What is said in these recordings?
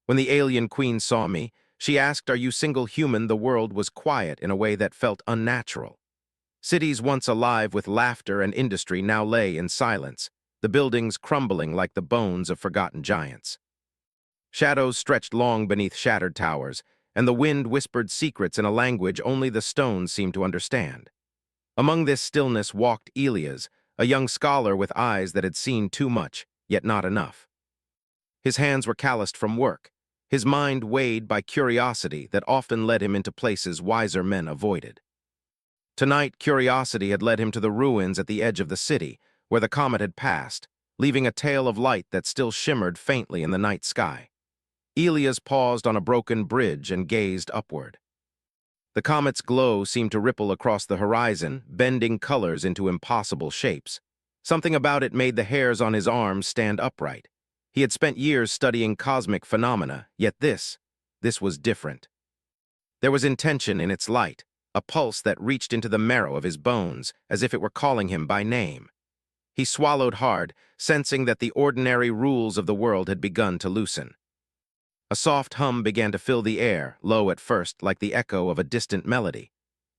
When the alien queen saw me, she asked, "Are you single human?" The world was quiet in a way that felt unnatural. Cities once alive with laughter and industry now lay in silence, the buildings crumbling like the bones of forgotten giants. Shadows stretched long beneath shattered towers, and the wind whispered secrets in a language only the stones seemed to understand. Among this stillness walked Elias, a young scholar with eyes that had seen too much, yet not enough. His hands were calloused from work, his mind weighed by curiosity that often led him into places wiser men avoided. Tonight, curiosity had led him to the ruins at the edge of the city, where the comet had passed, leaving a tail of light that still shimmered faintly in the night sky. Elias paused on a broken bridge and gazed upward. The comet's glow seemed to ripple across the horizon, bending colors into impossible shapes. Something about it made the hairs on his arms stand upright. He had spent years studying cosmic phenomena, yet this was different. There was intention in its light, a pulse that reached into the marrow of his bones, as if it were calling him by name. He swallowed hard, sensing that the ordinary rules of the world had begun to loosen. A soft hum began to fill the air, low at first, like the echo of a distant melody.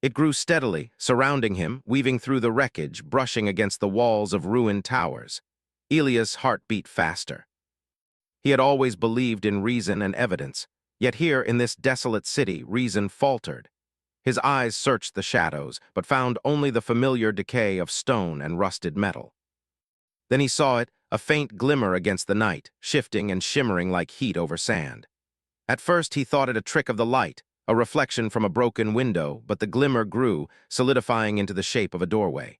It grew steadily, surrounding him, weaving through the wreckage, brushing against the walls of ruined towers. Elias' heart beat faster. He had always believed in reason and evidence, yet here in this desolate city, reason faltered. His eyes searched the shadows, but found only the familiar decay of stone and rusted metal. Then he saw it, a faint glimmer against the night, shifting and shimmering like heat over sand. At first he thought it a trick of the light, a reflection from a broken window, but the glimmer grew, solidifying into the shape of a doorway.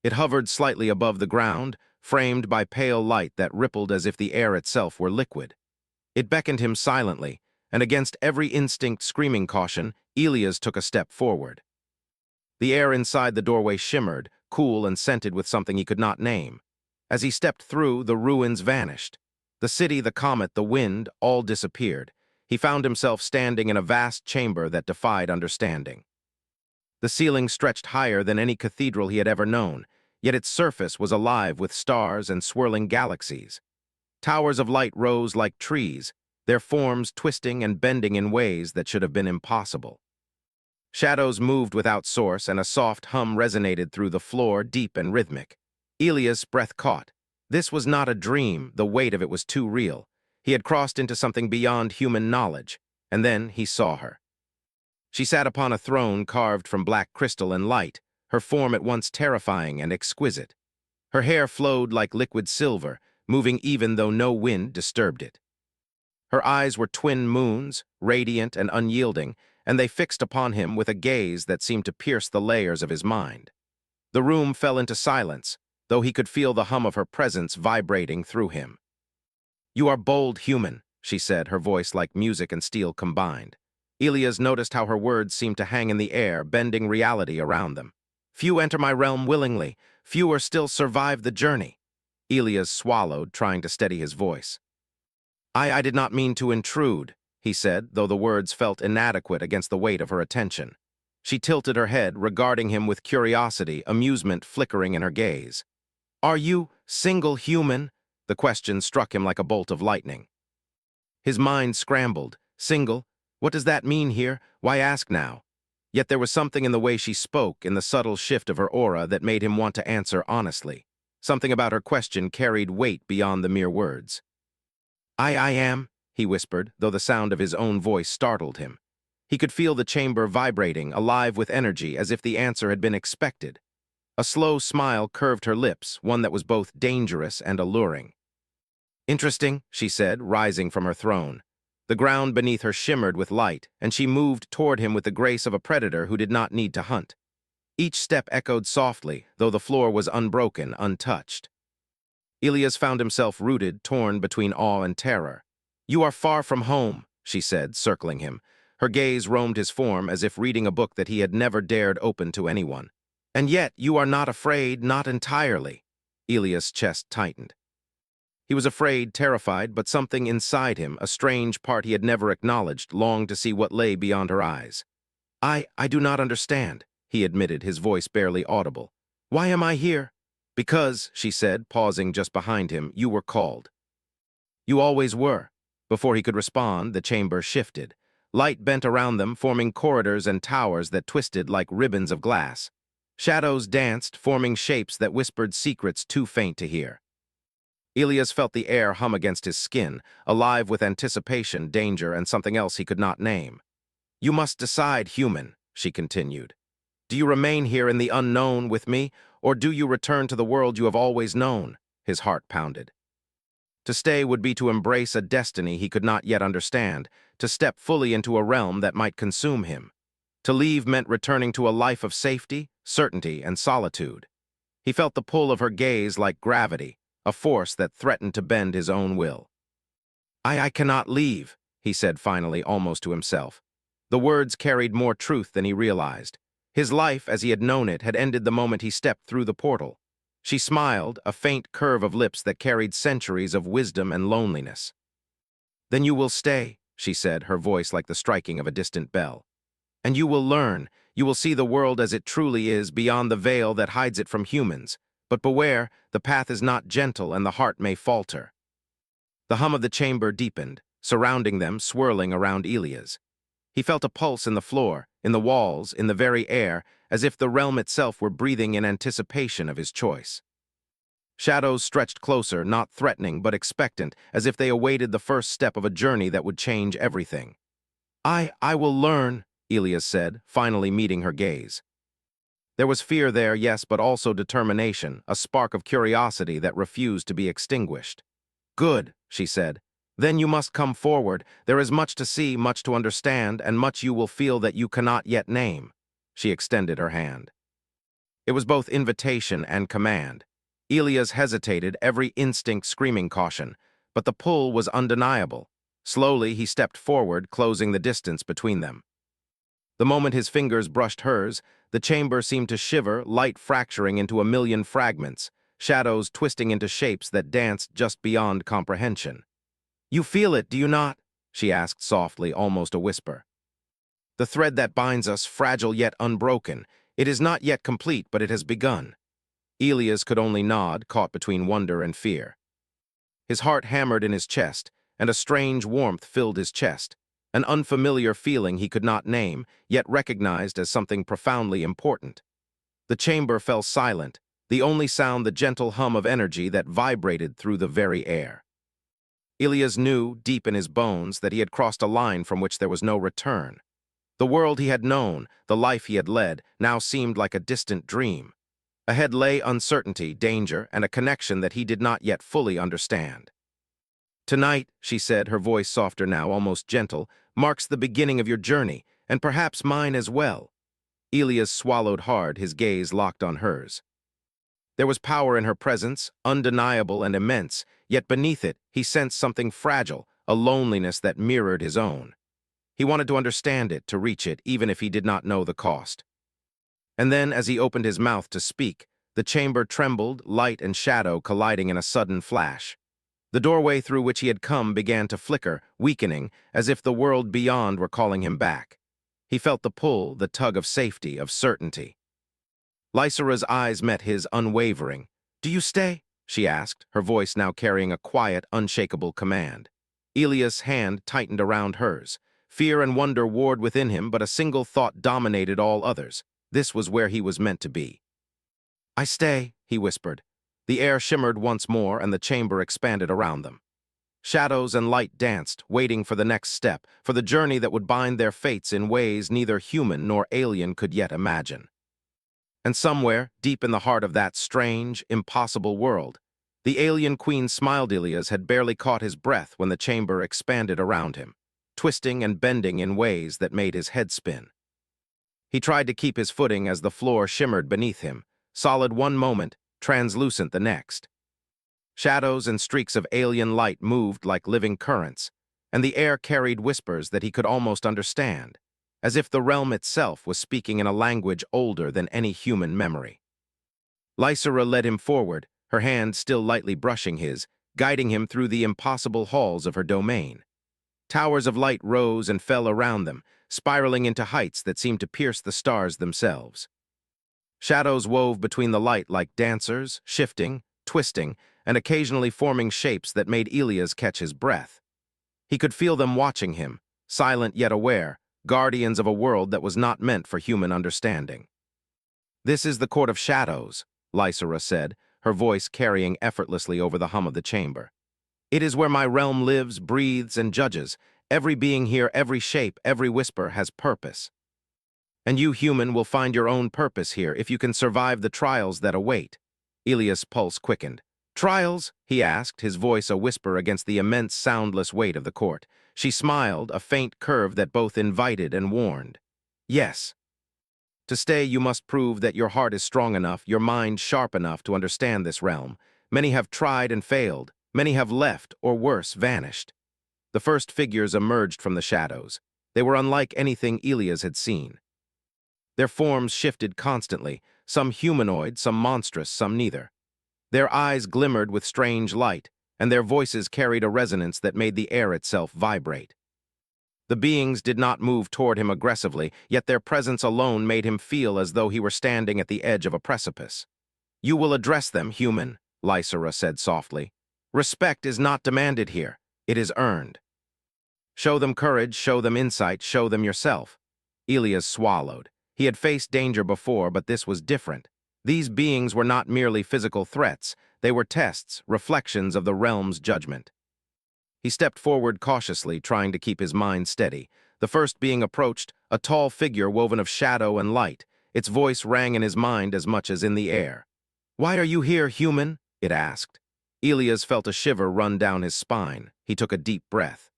It hovered slightly above the ground, framed by pale light that rippled as if the air itself were liquid. It beckoned him silently, and against every instinct screaming caution, Elias took a step forward. The air inside the doorway shimmered, cool and scented with something he could not name. As he stepped through, the ruins vanished. The city, the comet, the wind, all disappeared. He found himself standing in a vast chamber that defied understanding. The ceiling stretched higher than any cathedral he had ever known, yet its surface was alive with stars and swirling galaxies. Towers of light rose like trees, their forms twisting and bending in ways that should have been impossible. Shadows moved without source, and a soft hum resonated through the floor, deep and rhythmic. Elias' breath caught. This was not a dream, the weight of it was too real. He had crossed into something beyond human knowledge, and then he saw her. She sat upon a throne carved from black crystal and light, her form at once terrifying and exquisite. Her hair flowed like liquid silver, moving even though no wind disturbed it. Her eyes were twin moons, radiant and unyielding, and they fixed upon him with a gaze that seemed to pierce the layers of his mind. The room fell into silence, though he could feel the hum of her presence vibrating through him. "You are bold human," she said, her voice like music and steel combined. Elias noticed how her words seemed to hang in the air, bending reality around them. "Few enter my realm willingly, fewer still survive the journey." Elias swallowed, trying to steady his voice. I did not mean to intrude," he said, though the words felt inadequate against the weight of her attention. She tilted her head, regarding him with curiosity, amusement flickering in her gaze. "Are you single human?" The question struck him like a bolt of lightning. His mind scrambled. Single? What does that mean here? Why ask now? Yet there was something in the way she spoke, in the subtle shift of her aura, that made him want to answer honestly. Something about her question carried weight beyond the mere words. I am," he whispered, though the sound of his own voice startled him. He could feel the chamber vibrating, alive with energy, as if the answer had been expected. A slow smile curved her lips, one that was both dangerous and alluring. "Interesting," she said, rising from her throne. The ground beneath her shimmered with light, and she moved toward him with the grace of a predator who did not need to hunt. Each step echoed softly, though the floor was unbroken, untouched. Elias found himself rooted, torn between awe and terror. "You are far from home," she said, circling him. Her gaze roamed his form as if reading a book that he had never dared open to anyone. "And yet you are not afraid, not entirely." Elias' chest tightened. He was afraid, terrified, but something inside him, a strange part he had never acknowledged, longed to see what lay beyond her eyes. I do not understand," he admitted, his voice barely audible. "Why am I here?" "Because," she said, pausing just behind him, "you were called." "You always were." Before he could respond, the chamber shifted. Light bent around them, forming corridors and towers that twisted like ribbons of glass. Shadows danced, forming shapes that whispered secrets too faint to hear. Elias felt the air hum against his skin, alive with anticipation, danger, and something else he could not name. "You must decide, human," she continued. "Do you remain here in the unknown with me, or do you return to the world you have always known?" His heart pounded. To stay would be to embrace a destiny he could not yet understand, to step fully into a realm that might consume him. To leave meant returning to a life of safety, certainty, and solitude. He felt the pull of her gaze like gravity, a force that threatened to bend his own will. I cannot leave," he said finally, almost to himself. The words carried more truth than he realized. His life, as he had known it, had ended the moment he stepped through the portal. She smiled, a faint curve of lips that carried centuries of wisdom and loneliness. "Then you will stay," she said, her voice like the striking of a distant bell. "And you will learn. You will see the world as it truly is, beyond the veil that hides it from humans. But beware, the path is not gentle and the heart may falter." The hum of the chamber deepened, surrounding them, swirling around Elias. He felt a pulse in the floor, in the walls, in the very air, as if the realm itself were breathing in anticipation of his choice. Shadows stretched closer, not threatening but expectant, as if they awaited the first step of a journey that would change everything. I will learn," Elias said, finally meeting her gaze. There was fear there, yes, but also determination, a spark of curiosity that refused to be extinguished. "Good," she said. "Then you must come forward. There is much to see, much to understand, and much you will feel that you cannot yet name." She extended her hand. It was both invitation and command. Elias hesitated, every instinct screaming caution, but the pull was undeniable. Slowly, he stepped forward, closing the distance between them. The moment his fingers brushed hers, the chamber seemed to shiver, light fracturing into a million fragments, shadows twisting into shapes that danced just beyond comprehension. "You feel it, do you not?" she asked softly, almost a whisper. "The thread that binds us, fragile yet unbroken. It is not yet complete, but it has begun." Elias could only nod, caught between wonder and fear. His heart hammered in his chest, and a strange warmth filled his chest, an unfamiliar feeling he could not name, yet recognized as something profoundly important. The chamber fell silent, the only sound the gentle hum of energy that vibrated through the very air. Elias knew, deep in his bones, that he had crossed a line from which there was no return. The world he had known, the life he had led, now seemed like a distant dream. Ahead lay uncertainty, danger, and a connection that he did not yet fully understand. "Tonight," she said, her voice softer now, almost gentle, "marks the beginning of your journey, and perhaps mine as well." Elias swallowed hard, his gaze locked on hers. There was power in her presence, undeniable and immense, yet beneath it, he sensed something fragile, a loneliness that mirrored his own. He wanted to understand it, to reach it, even if he did not know the cost. And then, as he opened his mouth to speak, the chamber trembled, light and shadow colliding in a sudden flash. The doorway through which he had come began to flicker, weakening, as if the world beyond were calling him back. He felt the pull, the tug of safety, of certainty. Lysera's eyes met his, unwavering. "Do you stay?" she asked, her voice now carrying a quiet, unshakable command. Elias' hand tightened around hers. Fear and wonder warred within him, but a single thought dominated all others. This was where he was meant to be. "I stay," he whispered. The air shimmered once more, and the chamber expanded around them. Shadows and light danced, waiting for the next step, for the journey that would bind their fates in ways neither human nor alien could yet imagine. And somewhere, deep in the heart of that strange, impossible world, the alien queen smiled. Elias had barely caught his breath when the chamber expanded around him, twisting and bending in ways that made his head spin. He tried to keep his footing as the floor shimmered beneath him, solid one moment, translucent the next. Shadows and streaks of alien light moved like living currents, and the air carried whispers that he could almost understand, as if the realm itself was speaking in a language older than any human memory. Lysera led him forward, her hand still lightly brushing his, guiding him through the impossible halls of her domain. Towers of light rose and fell around them, spiraling into heights that seemed to pierce the stars themselves. Shadows wove between the light like dancers, shifting, twisting, and occasionally forming shapes that made Elias catch his breath. He could feel them watching him, silent yet aware, guardians of a world that was not meant for human understanding. "This is the Court of Shadows," Lysera said, her voice carrying effortlessly over the hum of the chamber. "It is where my realm lives, breathes, and judges. Every being here, every shape, every whisper has purpose. And you, human, will find your own purpose here if you can survive the trials that await." Ilias' pulse quickened. "Trials?" he asked, his voice a whisper against the immense, soundless weight of the court. She smiled, a faint curve that both invited and warned. "Yes. To stay, you must prove that your heart is strong enough, your mind sharp enough to understand this realm. Many have tried and failed. Many have left, or worse, vanished." The first figures emerged from the shadows. They were unlike anything Ilias had seen. Their forms shifted constantly, some humanoid, some monstrous, some neither. Their eyes glimmered with strange light, and their voices carried a resonance that made the air itself vibrate. The beings did not move toward him aggressively, yet their presence alone made him feel as though he were standing at the edge of a precipice. "You will address them, human," Lysera said softly. "Respect is not demanded here. It is earned. Show them courage, show them insight, show them yourself." Ilias swallowed. He had faced danger before, but this was different. These beings were not merely physical threats. They were tests, reflections of the realm's judgment. He stepped forward cautiously, trying to keep his mind steady. The first being approached, a tall figure woven of shadow and light. Its voice rang in his mind as much as in the air. "Why are you here, human?" it asked. Ilias felt a shiver run down his spine. He took a deep breath.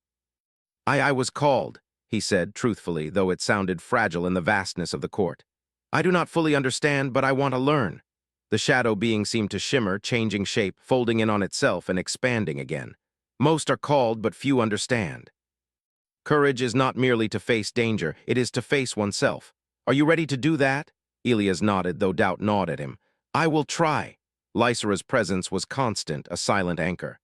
I was called," he said truthfully, though it sounded fragile in the vastness of the court. "I do not fully understand, but I want to learn." The shadow being seemed to shimmer, changing shape, folding in on itself and expanding again. "Most are called, but few understand. Courage is not merely to face danger, it is to face oneself. Are you ready to do that?" Ilias nodded, though doubt gnawed at him. "I will try." Lysera's presence was constant, a silent anchor.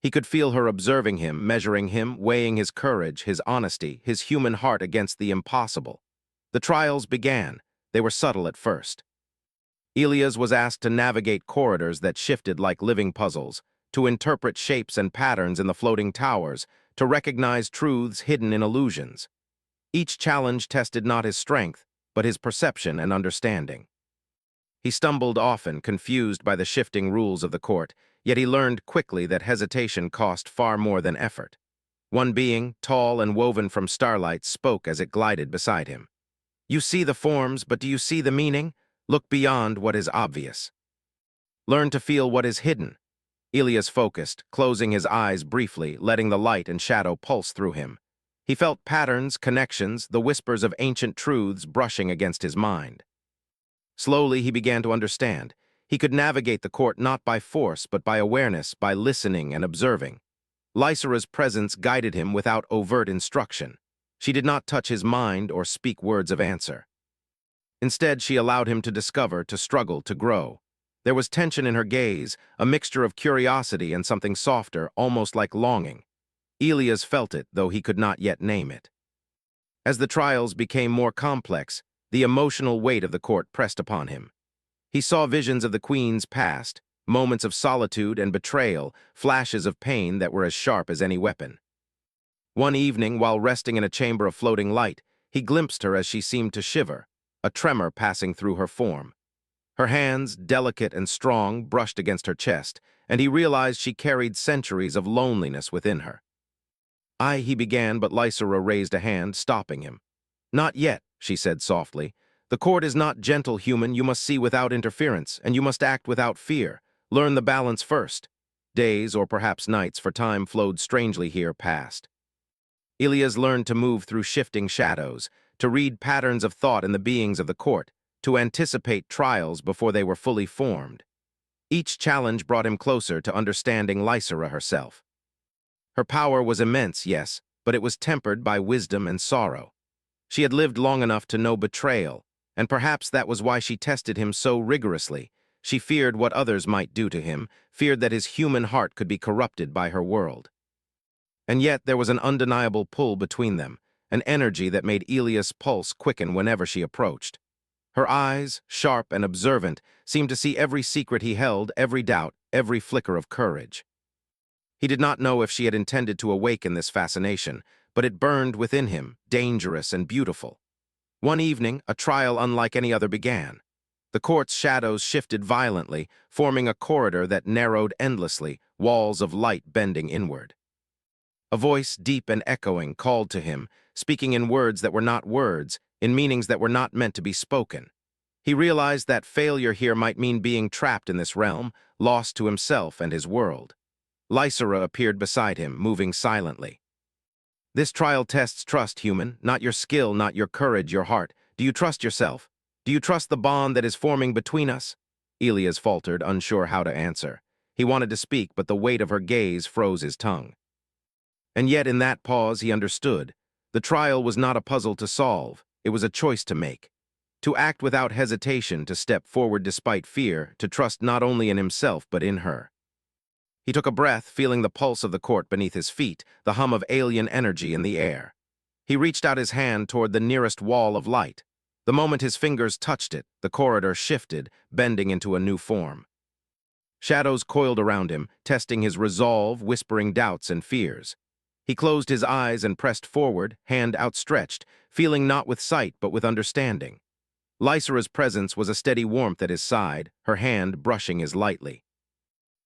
He could feel her observing him, measuring him, weighing his courage, his honesty, his human heart against the impossible. The trials began. They were subtle at first. Ilias was asked to navigate corridors that shifted like living puzzles, to interpret shapes and patterns in the floating towers, to recognize truths hidden in illusions. Each challenge tested not his strength, but his perception and understanding. He stumbled often, confused by the shifting rules of the court, yet he learned quickly that hesitation cost far more than effort. One being, tall and woven from starlight, spoke as it glided beside him. "You see the forms, but do you see the meaning? Look beyond what is obvious. Learn to feel what is hidden." Ilias focused, closing his eyes briefly, letting the light and shadow pulse through him. He felt patterns, connections, the whispers of ancient truths brushing against his mind. Slowly, he began to understand. He could navigate the court not by force, but by awareness, by listening and observing. Lysera's presence guided him without overt instruction. She did not touch his mind or speak words of answer. Instead, she allowed him to discover, to struggle, to grow. There was tension in her gaze, a mixture of curiosity and something softer, almost like longing. Ilias felt it, though he could not yet name it. As the trials became more complex, the emotional weight of the court pressed upon him. He saw visions of the queen's past, moments of solitude and betrayal, flashes of pain that were as sharp as any weapon. One evening, while resting in a chamber of floating light, he glimpsed her as she seemed to shiver, a tremor passing through her form. Her hands, delicate and strong, brushed against her chest, and he realized she carried centuries of loneliness within her. He began, but Lysera raised a hand, stopping him. "Not yet," she said softly. "The court is not gentle, human. You must see without interference, and you must act without fear. Learn the balance first." Days, or perhaps nights, for time flowed strangely here, passed. Ilias learned to move through shifting shadows, to read patterns of thought in the beings of the court, to anticipate trials before they were fully formed. Each challenge brought him closer to understanding Lysera herself. Her power was immense, yes, but it was tempered by wisdom and sorrow. She had lived long enough to know betrayal, and perhaps that was why she tested him so rigorously. She feared what others might do to him, feared that his human heart could be corrupted by her world. And yet there was an undeniable pull between them, an energy that made Ilias' pulse quicken whenever she approached. Her eyes, sharp and observant, seemed to see every secret he held, every doubt, every flicker of courage. He did not know if she had intended to awaken this fascination, but it burned within him, dangerous and beautiful. One evening, a trial unlike any other began. The court's shadows shifted violently, forming a corridor that narrowed endlessly, walls of light bending inward. A voice, deep and echoing, called to him, speaking in words that were not words, in meanings that were not meant to be spoken. He realized that failure here might mean being trapped in this realm, lost to himself and his world. Lysera appeared beside him, moving silently. This trial tests trust, human, not your skill, not your courage, your heart. Do you trust yourself? Do you trust the bond that is forming between us? Elias faltered, unsure how to answer. He wanted to speak, but the weight of her gaze froze his tongue. And yet in that pause he understood. The trial was not a puzzle to solve, it was a choice to make. To act without hesitation, to step forward despite fear, to trust not only in himself but in her. He took a breath, feeling the pulse of the court beneath his feet, the hum of alien energy in the air. He reached out his hand toward the nearest wall of light. The moment his fingers touched it, the corridor shifted, bending into a new form. Shadows coiled around him, testing his resolve, whispering doubts and fears. He closed his eyes and pressed forward, hand outstretched, feeling not with sight but with understanding. Lysera's presence was a steady warmth at his side, her hand brushing his lightly.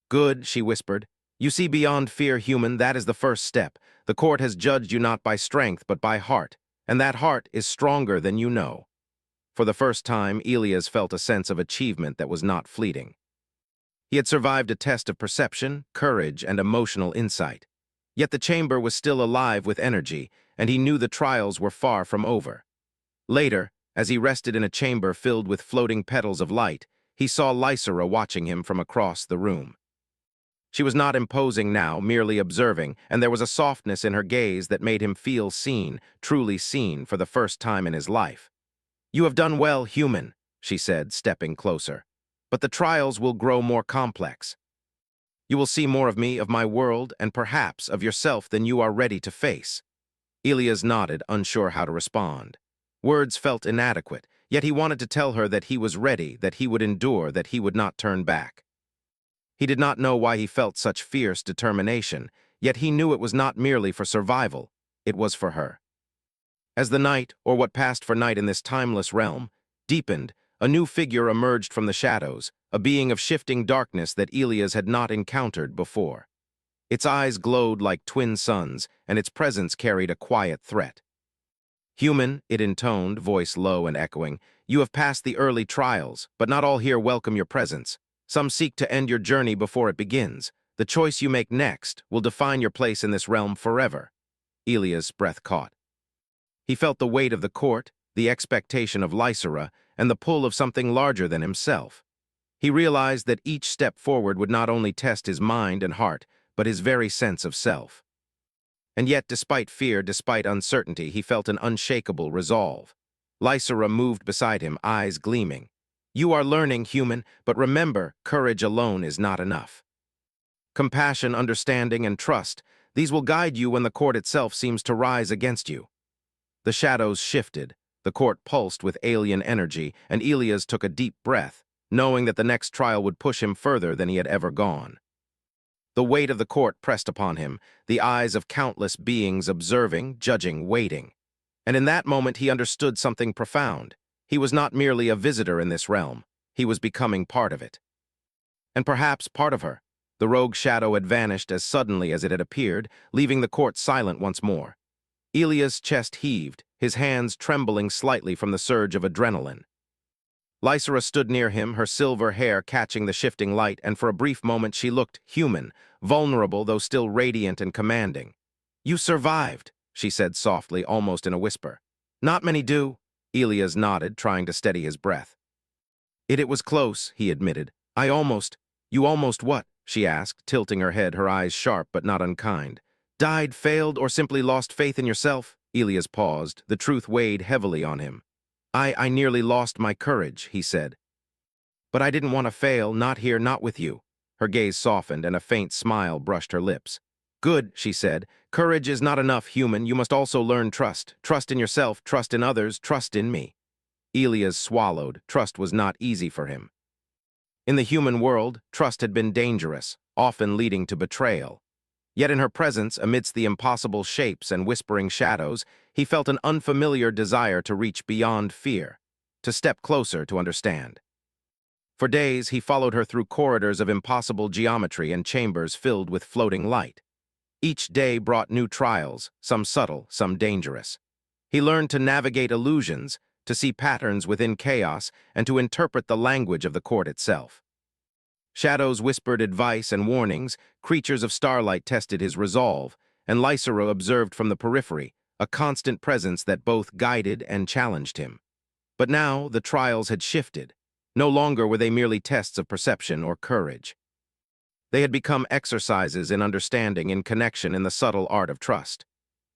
"Good," she whispered. "You see beyond fear, human, that is the first step. The court has judged you not by strength but by heart, and that heart is stronger than you know." For the first time, Elias felt a sense of achievement that was not fleeting. He had survived a test of perception, courage, and emotional insight. Yet the chamber was still alive with energy, and he knew the trials were far from over. Later, as he rested in a chamber filled with floating petals of light, he saw Lysera watching him from across the room. She was not imposing now, merely observing, and there was a softness in her gaze that made him feel seen, truly seen, for the first time in his life. "You have done well, human," she said, stepping closer. "But the trials will grow more complex. You will see more of me, of my world, and perhaps of yourself than you are ready to face." Elias nodded, unsure how to respond. Words felt inadequate, yet he wanted to tell her that he was ready, that he would endure, that he would not turn back. He did not know why he felt such fierce determination, yet he knew it was not merely for survival, it was for her. As the night, or what passed for night in this timeless realm, deepened, a new figure emerged from the shadows, a being of shifting darkness that Elias had not encountered before. Its eyes glowed like twin suns, and its presence carried a quiet threat. "Human," it intoned, voice low and echoing, "you have passed the early trials, but not all here welcome your presence. Some seek to end your journey before it begins. The choice you make next will define your place in this realm forever." Elias' breath caught. He felt the weight of the court, the expectation of Lysera, and the pull of something larger than himself. He realized that each step forward would not only test his mind and heart, but his very sense of self. And yet, despite fear, despite uncertainty, he felt an unshakable resolve. Lysera moved beside him, eyes gleaming. "You are learning, human, but remember, courage alone is not enough. Compassion, understanding, and trust, these will guide you when the court itself seems to rise against you." The shadows shifted, the court pulsed with alien energy, and Elias took a deep breath, knowing that the next trial would push him further than he had ever gone. The weight of the court pressed upon him, the eyes of countless beings observing, judging, waiting. And in that moment he understood something profound. He was not merely a visitor in this realm, he was becoming part of it. And perhaps part of her. The rogue shadow had vanished as suddenly as it had appeared, leaving the court silent once more. Elias' chest heaved, his hands trembling slightly from the surge of adrenaline. Lysera stood near him, her silver hair catching the shifting light, and for a brief moment she looked human, vulnerable though still radiant and commanding. "You survived," she said softly, almost in a whisper. "Not many do." Elias nodded, trying to steady his breath. It was close," he admitted. You almost what?" she asked, tilting her head, her eyes sharp but not unkind. "Died, failed, or simply lost faith in yourself?" Elias paused, the truth weighed heavily on him. I nearly lost my courage," he said. "But I didn't want to fail, not here, not with you." Her gaze softened and a faint smile brushed her lips. "Good," she said. "Courage is not enough, human. You must also learn trust. Trust in yourself, trust in others, trust in me." Elias swallowed. Trust was not easy for him. In the human world, trust had been dangerous, often leading to betrayal. Yet in her presence, amidst the impossible shapes and whispering shadows, he felt an unfamiliar desire to reach beyond fear, to step closer to understand. For days, he followed her through corridors of impossible geometry and chambers filled with floating light. Each day brought new trials, some subtle, some dangerous. He learned to navigate illusions, to see patterns within chaos, and to interpret the language of the court itself. Shadows whispered advice and warnings, creatures of starlight tested his resolve, and Lysera observed from the periphery, a constant presence that both guided and challenged him. But now the trials had shifted. No longer were they merely tests of perception or courage. They had become exercises in understanding, in connection, in the subtle art of trust.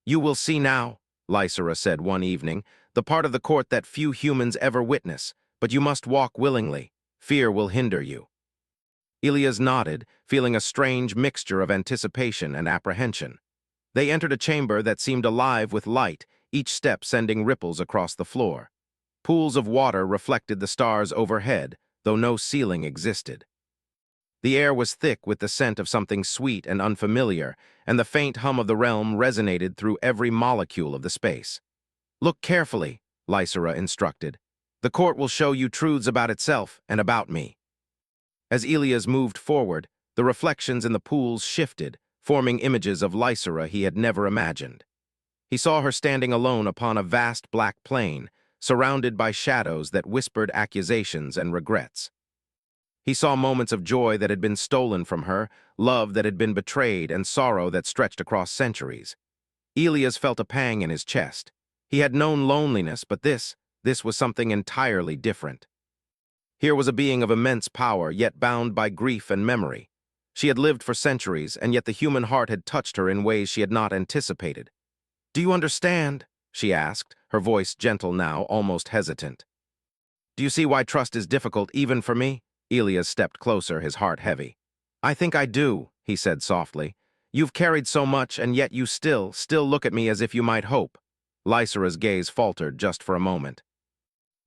"You will see now," Lysera said one evening, "the part of the court that few humans ever witness, but you must walk willingly. Fear will hinder you." Elias nodded, feeling a strange mixture of anticipation and apprehension. They entered a chamber that seemed alive with light, each step sending ripples across the floor. Pools of water reflected the stars overhead, though no ceiling existed. The air was thick with the scent of something sweet and unfamiliar, and the faint hum of the realm resonated through every molecule of the space. "Look carefully," Lysera instructed. "The court will show you truths about itself and about me." As Elias moved forward, the reflections in the pools shifted, forming images of Lysera he had never imagined. He saw her standing alone upon a vast black plain, surrounded by shadows that whispered accusations and regrets. He saw moments of joy that had been stolen from her, love that had been betrayed, and sorrow that stretched across centuries. Elias felt a pang in his chest. He had known loneliness, but this was something entirely different. Here was a being of immense power, yet bound by grief and memory. She had lived for centuries, and yet the human heart had touched her in ways she had not anticipated. "Do you understand?" she asked, her voice gentle now, almost hesitant. "Do you see why trust is difficult even for me?" Elias stepped closer, his heart heavy. "I think I do," he said softly. "You've carried so much, and yet you still look at me as if you might hope." Lysera's gaze faltered just for a moment.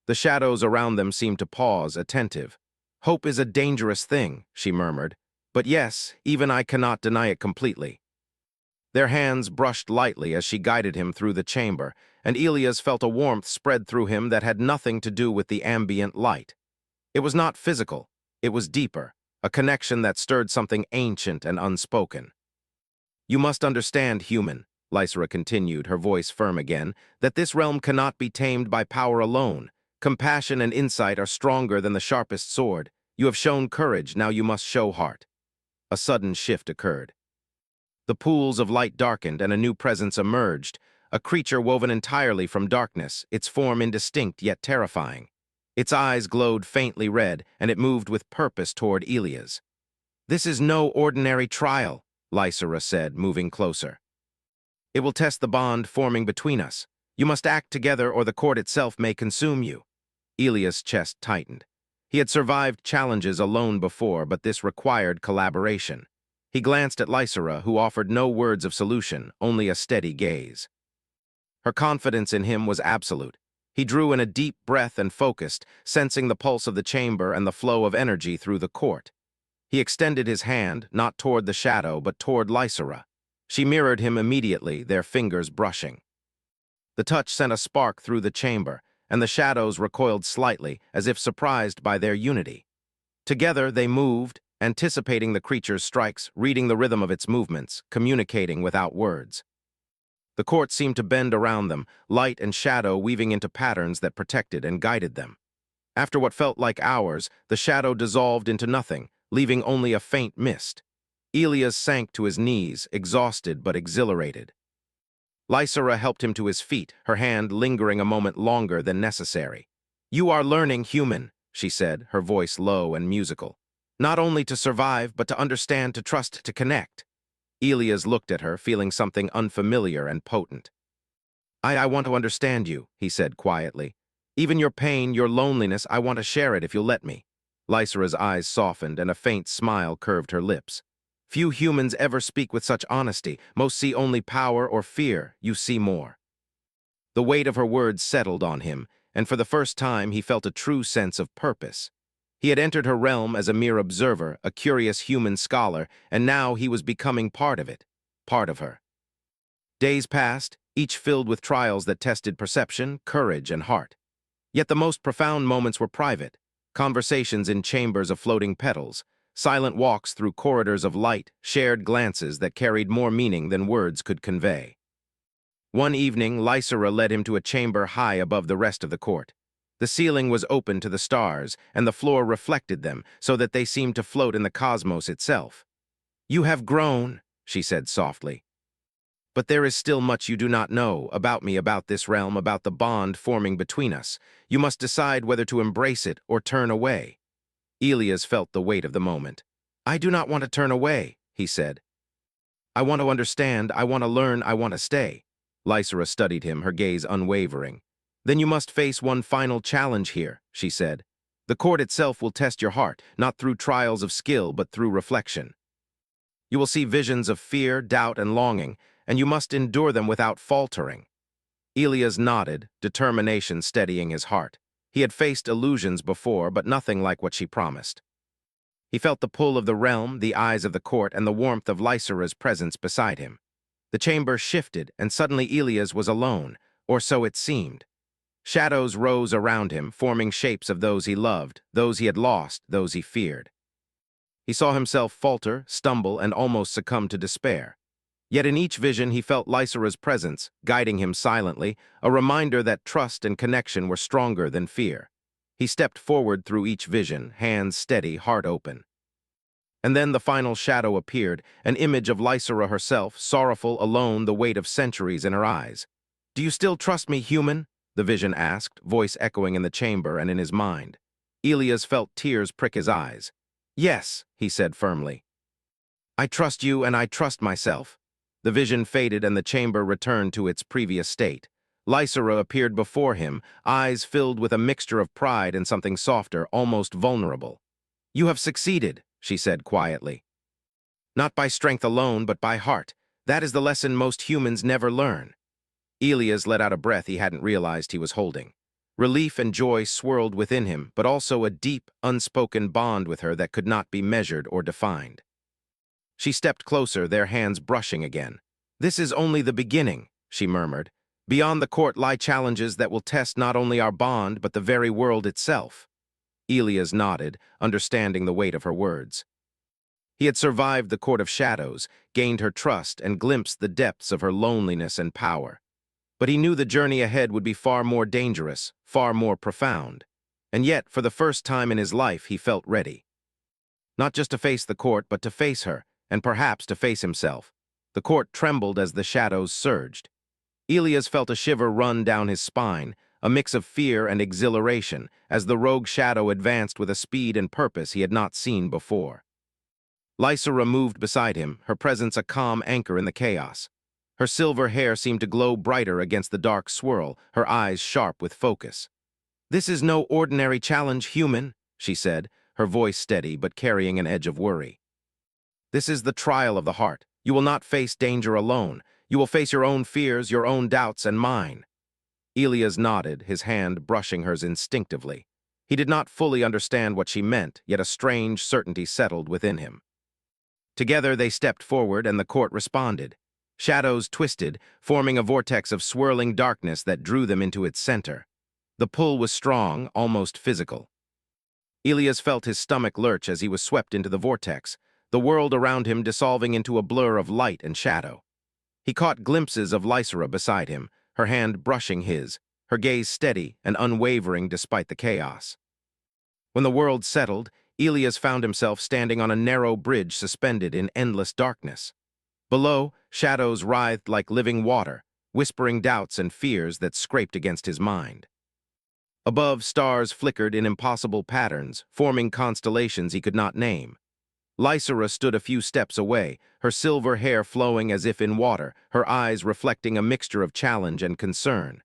The shadows around them seemed to pause, attentive. "Hope is a dangerous thing," she murmured. "But yes, even I cannot deny it completely." Their hands brushed lightly as she guided him through the chamber, and Elias felt a warmth spread through him that had nothing to do with the ambient light. It was not physical, it was deeper, a connection that stirred something ancient and unspoken. "You must understand, human," Lysera continued, her voice firm again, "that this realm cannot be tamed by power alone. Compassion and insight are stronger than the sharpest sword. You have shown courage, now you must show heart." A sudden shift occurred. The pools of light darkened and a new presence emerged, a creature woven entirely from darkness, its form indistinct yet terrifying. Its eyes glowed faintly red, and it moved with purpose toward Elias. "This is no ordinary trial," Lysera said, moving closer. "It will test the bond forming between us. You must act together or the court itself may consume you." Elias' chest tightened. He had survived challenges alone before, but this required collaboration. He glanced at Lysera, who offered no words of solution, only a steady gaze. Her confidence in him was absolute. He drew in a deep breath and focused, sensing the pulse of the chamber and the flow of energy through the court. He extended his hand, not toward the shadow, but toward Lysera. She mirrored him immediately, their fingers brushing. The touch sent a spark through the chamber, and the shadows recoiled slightly, as if surprised by their unity. Together they moved, anticipating the creature's strikes, reading the rhythm of its movements, communicating without words. The court seemed to bend around them, light and shadow weaving into patterns that protected and guided them. After what felt like hours, the shadow dissolved into nothing, leaving only a faint mist. Elias sank to his knees, exhausted but exhilarated. Lysera helped him to his feet, her hand lingering a moment longer than necessary. "You are learning, human," she said, her voice low and musical. "Not only to survive, but to understand, to trust, to connect." Elias looked at her, feeling something unfamiliar and potent. I want to understand you," he said quietly. "Even your pain, your loneliness, I want to share it if you'll let me." Lysera's eyes softened and a faint smile curved her lips. "Few humans ever speak with such honesty. Most see only power or fear. You see more." The weight of her words settled on him, and for the first time he felt a true sense of purpose. He had entered her realm as a mere observer, a curious human scholar, and now he was becoming part of it. part of her. Days passed, each filled with trials that tested perception, courage, and heart. Yet the most profound moments were private, conversations in chambers of floating petals, silent walks through corridors of light, shared glances that carried more meaning than words could convey. One evening, Lysera led him to a chamber high above the rest of the court. The ceiling was open to the stars, and the floor reflected them, so that they seemed to float in the cosmos itself. "You have grown," she said softly. "But there is still much you do not know about me, about this realm, about the bond forming between us. You must decide whether to embrace it or turn away." Elias felt the weight of the moment. "I do not want to turn away," he said. "I want to understand, I want to learn, I want to stay." Lysera studied him, her gaze unwavering. "Then you must face one final challenge here," she said. "The court itself will test your heart, not through trials of skill, but through reflection. You will see visions of fear, doubt, and longing, and you must endure them without faltering." Elias nodded, determination steadying his heart. He had faced illusions before, but nothing like what she promised. He felt the pull of the realm, the eyes of the court, and the warmth of Lysera's presence beside him. The chamber shifted, and suddenly Elias was alone, or so it seemed. Shadows rose around him, forming shapes of those he loved, those he had lost, those he feared. He saw himself falter, stumble, and almost succumb to despair. Yet in each vision he felt Lysera's presence, guiding him silently, a reminder that trust and connection were stronger than fear. He stepped forward through each vision, hands steady, heart open. And then the final shadow appeared, an image of Lysera herself, sorrowful, alone, the weight of centuries in her eyes. "Do you still trust me, human?" the vision asked, voice echoing in the chamber and in his mind. Elias felt tears prick his eyes. "Yes," he said firmly. "I trust you and I trust myself." The vision faded and the chamber returned to its previous state. Lysera appeared before him, eyes filled with a mixture of pride and something softer, almost vulnerable. "You have succeeded," she said quietly. "Not by strength alone, but by heart. That is the lesson most humans never learn." Elias let out a breath he hadn't realized he was holding. Relief and joy swirled within him, but also a deep, unspoken bond with her that could not be measured or defined. She stepped closer, their hands brushing again. "This is only the beginning," she murmured. "Beyond the court lie challenges that will test not only our bond, but the very world itself." Elias nodded, understanding the weight of her words. He had survived the court of shadows, gained her trust, and glimpsed the depths of her loneliness and power. But he knew the journey ahead would be far more dangerous, far more profound. And yet, for the first time in his life, he felt ready. Not just to face the court, but to face her, and perhaps to face himself. The court trembled as the shadows surged. Elias felt a shiver run down his spine, a mix of fear and exhilaration, as the rogue shadow advanced with a speed and purpose he had not seen before. Lysera moved beside him, her presence a calm anchor in the chaos. Her silver hair seemed to glow brighter against the dark swirl, her eyes sharp with focus. "This is no ordinary challenge, human," she said, her voice steady but carrying an edge of worry. "This is the trial of the heart. You will not face danger alone. You will face your own fears, your own doubts, and mine." Elias nodded, his hand brushing hers instinctively. He did not fully understand what she meant, yet a strange certainty settled within him. Together they stepped forward, and the court responded. Shadows twisted, forming a vortex of swirling darkness that drew them into its center. The pull was strong, almost physical. Elias felt his stomach lurch as he was swept into the vortex, the world around him dissolving into a blur of light and shadow. He caught glimpses of Lysera beside him, her hand brushing his, her gaze steady and unwavering despite the chaos. When the world settled, Elias found himself standing on a narrow bridge suspended in endless darkness. Below, shadows writhed like living water, whispering doubts and fears that scraped against his mind. Above, stars flickered in impossible patterns, forming constellations he could not name. Lysera stood a few steps away, her silver hair flowing as if in water, her eyes reflecting a mixture of challenge and concern.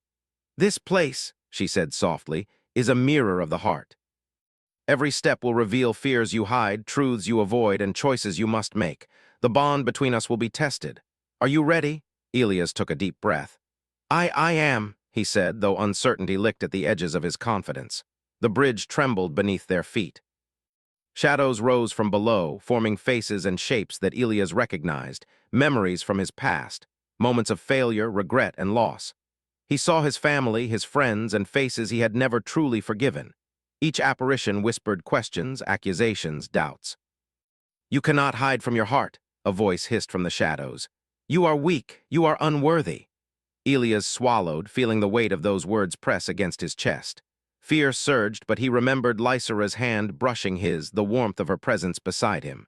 "This place," she said softly, "is a mirror of the heart. Every step will reveal fears you hide, truths you avoid, and choices you must make. The bond between us will be tested. Are you ready?" Elias took a deep breath. I am," he said, though uncertainty licked at the edges of his confidence. The bridge trembled beneath their feet. Shadows rose from below, forming faces and shapes that Elias recognized, memories from his past, moments of failure, regret, and loss. He saw his family, his friends, and faces he had never truly forgiven. Each apparition whispered questions, accusations, doubts. "You cannot hide from your heart," a voice hissed from the shadows. "You are weak, you are unworthy." Elias swallowed, feeling the weight of those words press against his chest. Fear surged, but he remembered Lysera's hand brushing his, the warmth of her presence beside him.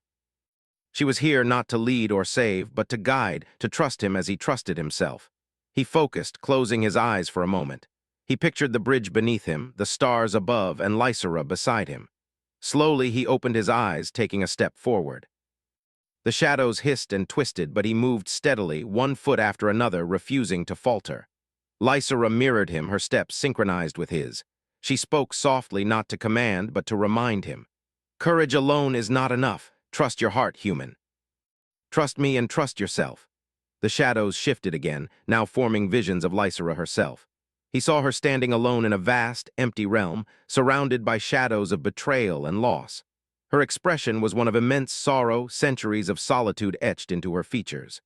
She was here not to lead or save, but to guide, to trust him as he trusted himself. He focused, closing his eyes for a moment. He pictured the bridge beneath him, the stars above, and Lysera beside him. Slowly, he opened his eyes, taking a step forward. The shadows hissed and twisted, but he moved steadily, one foot after another, refusing to falter. Lysera mirrored him, her steps synchronized with his. She spoke softly, not to command, but to remind him. "Courage alone is not enough. Trust your heart, human. Trust me and trust yourself." The shadows shifted again, now forming visions of Lysera herself. He saw her standing alone in a vast, empty realm, surrounded by shadows of betrayal and loss. Her expression was one of immense sorrow, centuries of solitude etched into her features.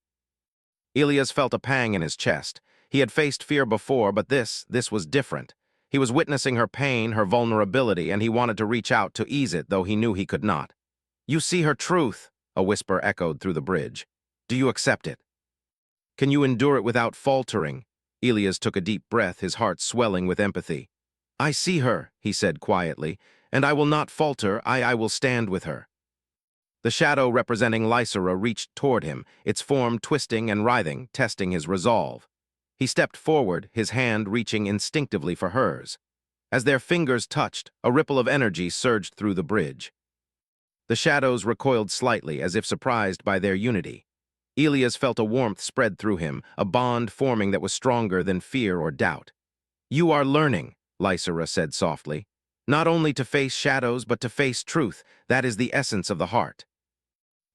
Elias felt a pang in his chest. He had faced fear before, but this was different. He was witnessing her pain, her vulnerability, and he wanted to reach out to ease it, though he knew he could not. "You see her truth," a whisper echoed through the bridge. "Do you accept it? Can you endure it without faltering?" Elias took a deep breath, his heart swelling with empathy. "I see her," he said quietly, "and I will not falter. I will stand with her." The shadow representing Lysera reached toward him, its form twisting and writhing, testing his resolve. He stepped forward, his hand reaching instinctively for hers. As their fingers touched, a ripple of energy surged through the bridge. The shadows recoiled slightly, as if surprised by their unity. Elias felt a warmth spread through him, a bond forming that was stronger than fear or doubt. "You are learning," Lysera said softly. "Not only to face shadows, but to face truth. That is the essence of the heart."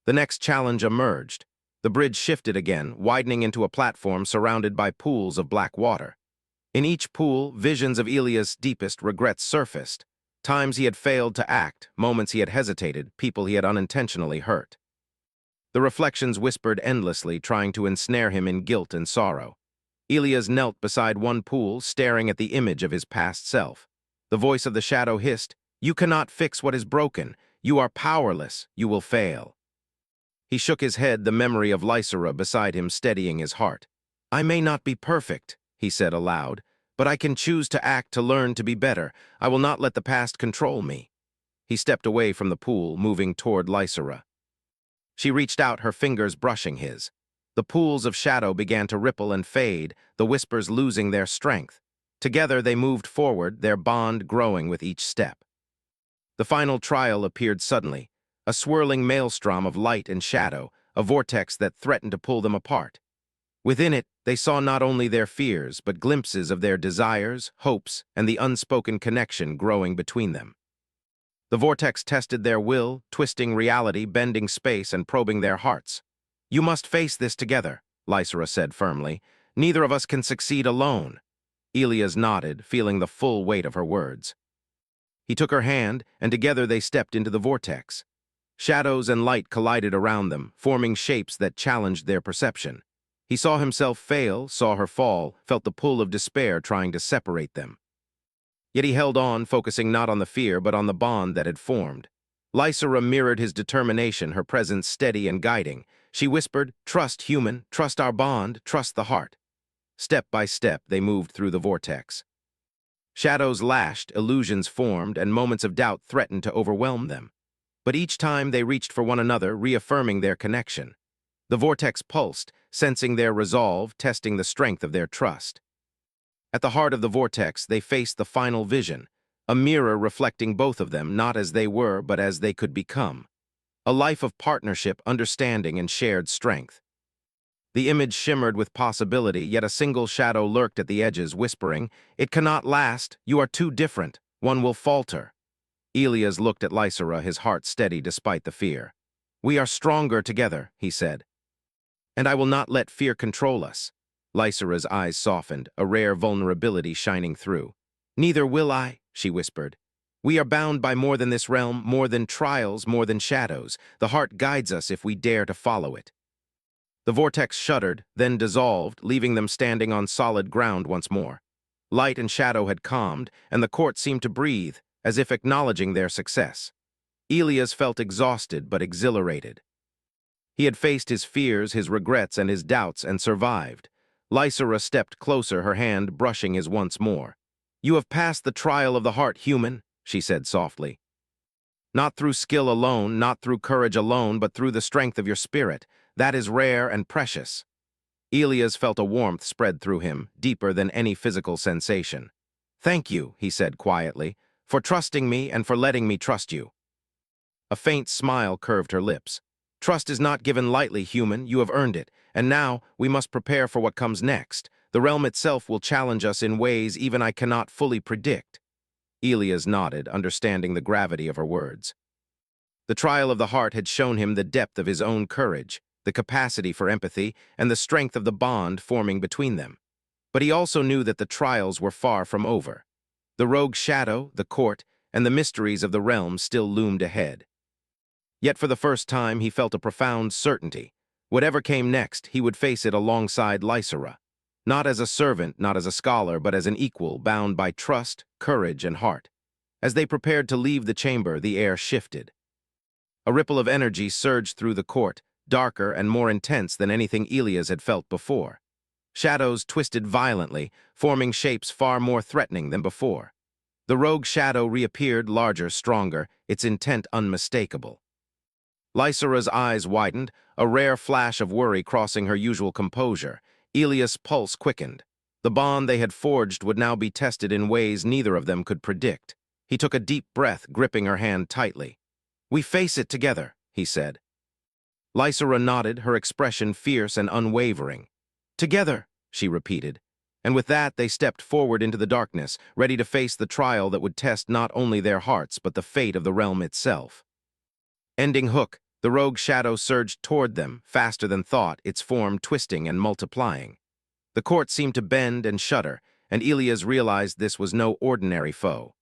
The next challenge emerged. The bridge shifted again, widening into a platform surrounded by pools of black water. In each pool, visions of Elias' deepest regrets surfaced. Times he had failed to act, moments he had hesitated, people he had unintentionally hurt. The reflections whispered endlessly, trying to ensnare him in guilt and sorrow. Elias knelt beside one pool, staring at the image of his past self. The voice of the shadow hissed, "You cannot fix what is broken. You are powerless. You will fail." He shook his head, the memory of Lysera beside him steadying his heart. "I may not be perfect," he said aloud, "but I can choose to act, to learn, to be better. I will not let the past control me." He stepped away from the pool, moving toward Lysera. She reached out, her fingers brushing his. The pools of shadow began to ripple and fade, the whispers losing their strength. Together they moved forward, their bond growing with each step. The final trial appeared suddenly, a swirling maelstrom of light and shadow, a vortex that threatened to pull them apart. Within it, they saw not only their fears, but glimpses of their desires, hopes, and the unspoken connection growing between them. The vortex tested their will, twisting reality, bending space, and probing their hearts. "You must face this together," Lysera said firmly. "Neither of us can succeed alone." Elias nodded, feeling the full weight of her words. He took her hand, and together they stepped into the vortex. Shadows and light collided around them, forming shapes that challenged their perception. He saw himself fail, saw her fall, felt the pull of despair trying to separate them. Yet he held on, focusing not on the fear, but on the bond that had formed. Lysera mirrored his determination, her presence steady and guiding. She whispered, "Trust, human, trust our bond, trust the heart." Step by step, they moved through the vortex. Shadows lashed, illusions formed, and moments of doubt threatened to overwhelm them. But each time they reached for one another, reaffirming their connection. The vortex pulsed, sensing their resolve, testing the strength of their trust. At the heart of the vortex, they faced the final vision, a mirror reflecting both of them, not as they were, but as they could become. A life of partnership, understanding, and shared strength. The image shimmered with possibility, yet a single shadow lurked at the edges, whispering, "It cannot last. You are too different. One will falter." Elias looked at Lysera, his heart steady despite the fear. "We are stronger together," he said. "And I will not let fear control us." Lysera's eyes softened, a rare vulnerability shining through. "Neither will I," she whispered. "We are bound by more than this realm, more than trials, more than shadows. The heart guides us if we dare to follow it." The vortex shuddered, then dissolved, leaving them standing on solid ground once more. Light and shadow had calmed, and the court seemed to breathe, as if acknowledging their success. Elias felt exhausted but exhilarated. He had faced his fears, his regrets, and his doubts, and survived. Lysera stepped closer, her hand brushing his once more. "You have passed the trial of the heart, human," she said softly. "Not through skill alone, not through courage alone, but through the strength of your spirit. That is rare and precious." Elias felt a warmth spread through him, deeper than any physical sensation. "Thank you," he said quietly, "for trusting me and for letting me trust you." A faint smile curved her lips. "Trust is not given lightly, human. You have earned it. And now, we must prepare for what comes next. The realm itself will challenge us in ways even I cannot fully predict." Elias nodded, understanding the gravity of her words. The trial of the heart had shown him the depth of his own courage, the capacity for empathy, and the strength of the bond forming between them. But he also knew that the trials were far from over. The rogue shadow, the court, and the mysteries of the realm still loomed ahead. Yet for the first time he felt a profound certainty. Whatever came next, he would face it alongside Lysera. Not as a servant, not as a scholar, but as an equal, bound by trust, courage, and heart. As they prepared to leave the chamber, the air shifted. A ripple of energy surged through the court, darker and more intense than anything Elias had felt before. Shadows twisted violently, forming shapes far more threatening than before. The rogue shadow reappeared, larger, stronger, its intent unmistakable. Lysera's eyes widened, a rare flash of worry crossing her usual composure. Elias' pulse quickened. The bond they had forged would now be tested in ways neither of them could predict. He took a deep breath, gripping her hand tightly. "We face it together," he said. Lysera nodded, her expression fierce and unwavering. "Together," she repeated. And with that, they stepped forward into the darkness, ready to face the trial that would test not only their hearts, but the fate of the realm itself. Ending hook, the rogue shadow surged toward them, faster than thought, its form twisting and multiplying. The court seemed to bend and shudder, and Elias realized this was no ordinary foe.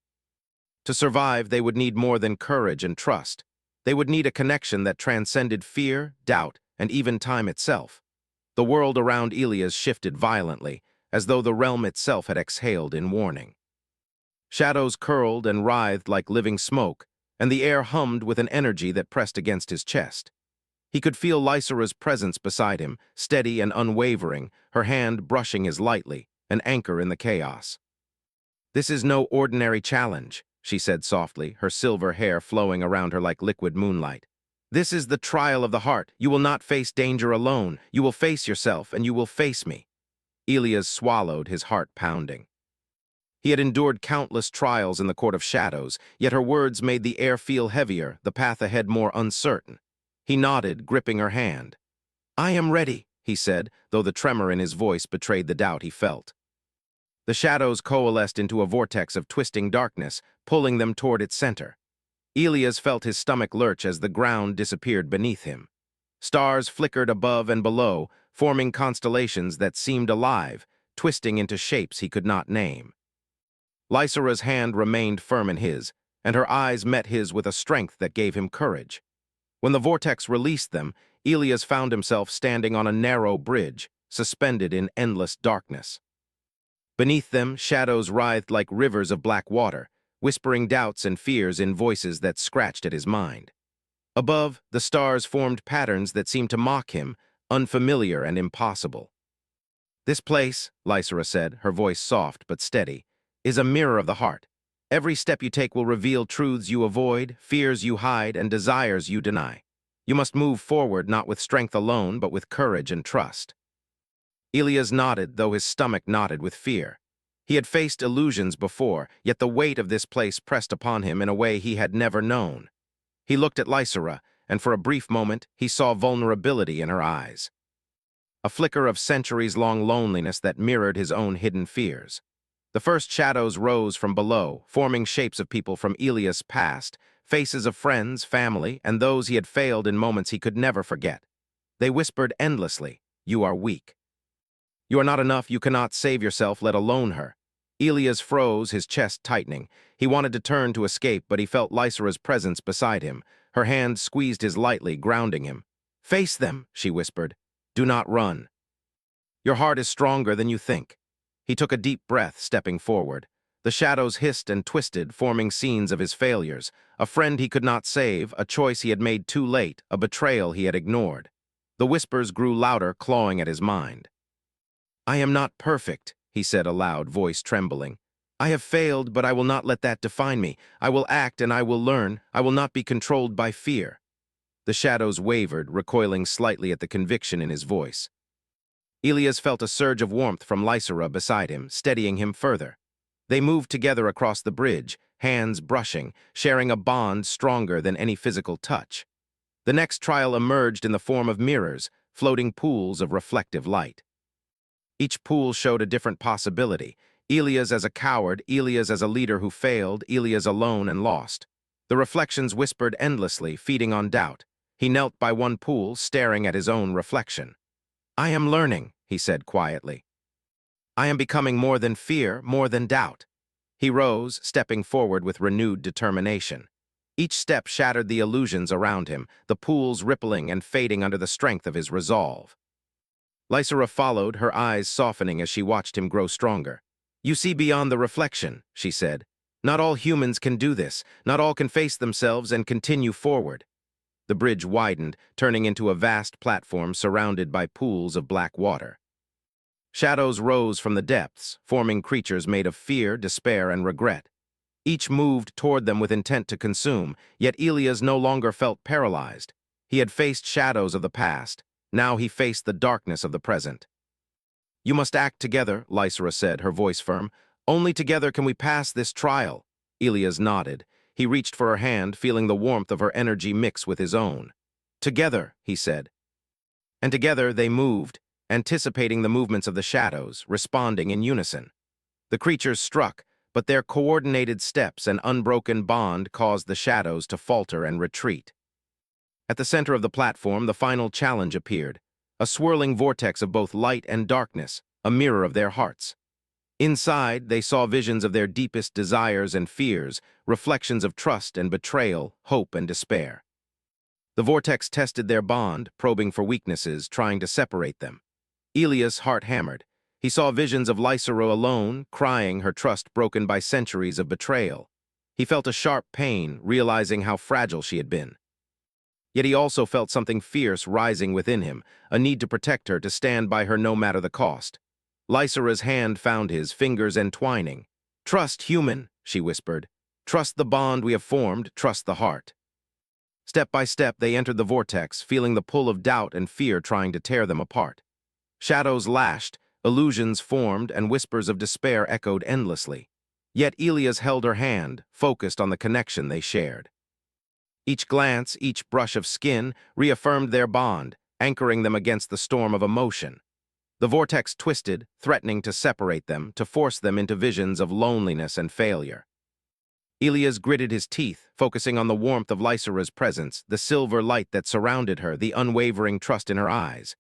To survive, they would need more than courage and trust. They would need a connection that transcended fear, doubt, and even time itself. The world around Elias shifted violently, as though the realm itself had exhaled in warning. Shadows curled and writhed like living smoke, and the air hummed with an energy that pressed against his chest. He could feel Lysera's presence beside him, steady and unwavering, her hand brushing his lightly, an anchor in the chaos. "This is no ordinary challenge," she said softly, her silver hair flowing around her like liquid moonlight. "This is the trial of the heart. You will not face danger alone. You will face yourself, and you will face me." Elias swallowed, his heart pounding. He had endured countless trials in the Court of Shadows, yet her words made the air feel heavier, the path ahead more uncertain. He nodded, gripping her hand. "I am ready," he said, though the tremor in his voice betrayed the doubt he felt. The shadows coalesced into a vortex of twisting darkness, pulling them toward its center. Elias felt his stomach lurch as the ground disappeared beneath him. Stars flickered above and below, forming constellations that seemed alive, twisting into shapes he could not name. Lysera's hand remained firm in his, and her eyes met his with a strength that gave him courage. When the vortex released them, Elias found himself standing on a narrow bridge, suspended in endless darkness. Beneath them, shadows writhed like rivers of black water, whispering doubts and fears in voices that scratched at his mind. Above, the stars formed patterns that seemed to mock him, unfamiliar and impossible. "This place," Lysera said, her voice soft but steady, "is a mirror of the heart. Every step you take will reveal truths you avoid, fears you hide, and desires you deny. You must move forward not with strength alone, but with courage and trust." Elias nodded, though his stomach knotted with fear. He had faced illusions before, yet the weight of this place pressed upon him in a way he had never known. He looked at Lysera, and for a brief moment he saw vulnerability in her eyes. A flicker of centuries-long loneliness that mirrored his own hidden fears. The first shadows rose from below, forming shapes of people from Elias' past, faces of friends, family, and those he had failed in moments he could never forget. They whispered endlessly, "You are weak. You are not enough, you cannot save yourself, let alone her." Elias froze, his chest tightening. He wanted to turn to escape, but he felt Lysera's presence beside him. Her hand squeezed his lightly, grounding him. "Face them," she whispered. Do not run. Your heart is stronger than you think. He took a deep breath, stepping forward. The shadows hissed and twisted, forming scenes of his failures. A friend he could not save, a choice he had made too late, a betrayal he had ignored. The whispers grew louder, clawing at his mind. I am not perfect, he said aloud, voice trembling. I have failed, but I will not let that define me. I will act and I will learn. I will not be controlled by fear. The shadows wavered, recoiling slightly at the conviction in his voice. Elias felt a surge of warmth from Lysera beside him, steadying him further. They moved together across the bridge, hands brushing, sharing a bond stronger than any physical touch. The next trial emerged in the form of mirrors, floating pools of reflective light. Each pool showed a different possibility. Elias as a coward, Elias as a leader who failed, Elias alone and lost. The reflections whispered endlessly, feeding on doubt. He knelt by one pool, staring at his own reflection. I am learning, he said quietly. I am becoming more than fear, more than doubt. He rose, stepping forward with renewed determination. Each step shattered the illusions around him, the pools rippling and fading under the strength of his resolve. Lysera followed, her eyes softening as she watched him grow stronger. You see beyond the reflection, she said. Not all humans can do this. Not all can face themselves and continue forward. The bridge widened, turning into a vast platform surrounded by pools of black water. Shadows rose from the depths, forming creatures made of fear, despair, and regret. Each moved toward them with intent to consume, yet Elias no longer felt paralyzed. He had faced shadows of the past. Now he faced the darkness of the present. You must act together, Lysera said, her voice firm. Only together can we pass this trial. Elias nodded. He reached for her hand, feeling the warmth of her energy mix with his own. Together, he said. And together they moved, anticipating the movements of the shadows, responding in unison. The creatures struck, but their coordinated steps and unbroken bond caused the shadows to falter and retreat. At the center of the platform, the final challenge appeared, a swirling vortex of both light and darkness, a mirror of their hearts. Inside, they saw visions of their deepest desires and fears, reflections of trust and betrayal, hope and despair. The vortex tested their bond, probing for weaknesses, trying to separate them. Elias' heart hammered. He saw visions of Lysera alone, crying, her trust broken by centuries of betrayal. He felt a sharp pain, realizing how fragile she had been. Yet he also felt something fierce rising within him, a need to protect her, to stand by her no matter the cost. Lysera's hand found his, fingers entwining. Trust, human, she whispered. Trust the bond we have formed, trust the heart. Step by step, they entered the vortex, feeling the pull of doubt and fear trying to tear them apart. Shadows lashed, illusions formed, and whispers of despair echoed endlessly. Yet Elias held her hand, focused on the connection they shared. Each glance, each brush of skin, reaffirmed their bond, anchoring them against the storm of emotion. The vortex twisted, threatening to separate them, to force them into visions of loneliness and failure. Elias gritted his teeth, focusing on the warmth of Lysera's presence, the silver light that surrounded her, the unwavering trust in her eyes.